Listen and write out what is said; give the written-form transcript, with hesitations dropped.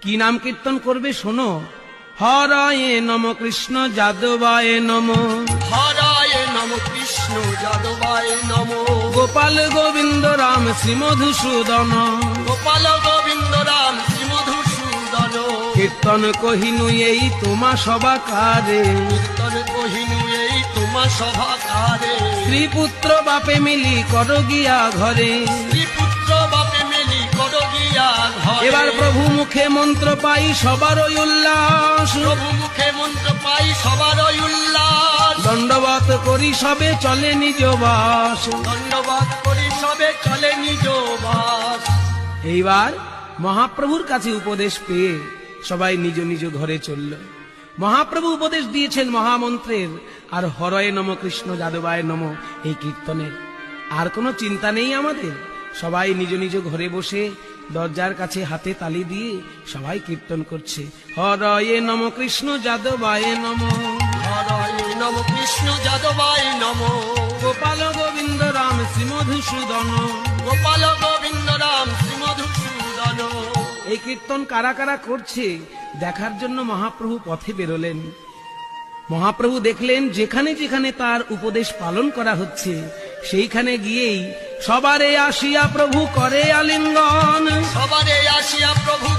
কি নাম কীর্তন করবে শোনো। হরায়ে নম কৃষ্ণ যাদবায় নম, হরায় নম কৃষ্ণ যাদবায় নম, গোপাল গোবিন্দ রাম শ্রী মধুসূদন, গোপাল গোবিন্দ রাম শ্রী মধুসূদন। কীর্তন কহিনু এই তোমা সবাকারে, কীর্তন কহিনু এই তোমা সভাকারে, স্ত্রীপুত্র বাপে মিলি কর গিয়া ঘরে। পুত্র বাপে মেলি করো গিয়া ঘরে। এবার প্রভু মুখে মন্ত্র পাই সবারই উল্লাস, প্রভু মুখে মন্ত্র পাই সবারই উল্লাস। দণ্ডবত করি সবে চলে নিজ বাস। ধন্যবাদ করি সবে চলে নিজ বাস। এইবার মহাপ্রভুর কাছে উপদেশ পেয়ে সবাই নিজ নিজ ঘরে চলল। মহাপ্রভু উপদেশ দিয়েছেন মহামন্ত্রের আর হরয়ে নম কৃষ্ণ যাদবায় নম এই কীর্তনের। আর কোনো চিন্তা নেই আমাদের। সবাই নিজ নিজ ঘরে বসে দরজার কাছে হাতে তালি দিয়ে সবাই কীর্তন করছে। হরয়ে নম কৃষ্ণ যাদবায় নম, হরায় নম কৃষ্ণ যাদবায় নম, গোপাল গোবিন্দ রাম শ্রী মধুসূদন। গোপাল গোবিন্দ রাম শ্রী মধুসূদন। এই কীর্তন কারা কারা করছে দেখার জন্য মহাপ্রভু পথে বেরোলেন। মহাপ্রভু দেখলেন যেখানে যেখানে তার উপদেশ পালন করা হচ্ছে সেইখানে গিয়েই সবারে আসিয়া প্রভু করে আলিঙ্গন। সবারে আসিয়া প্রভু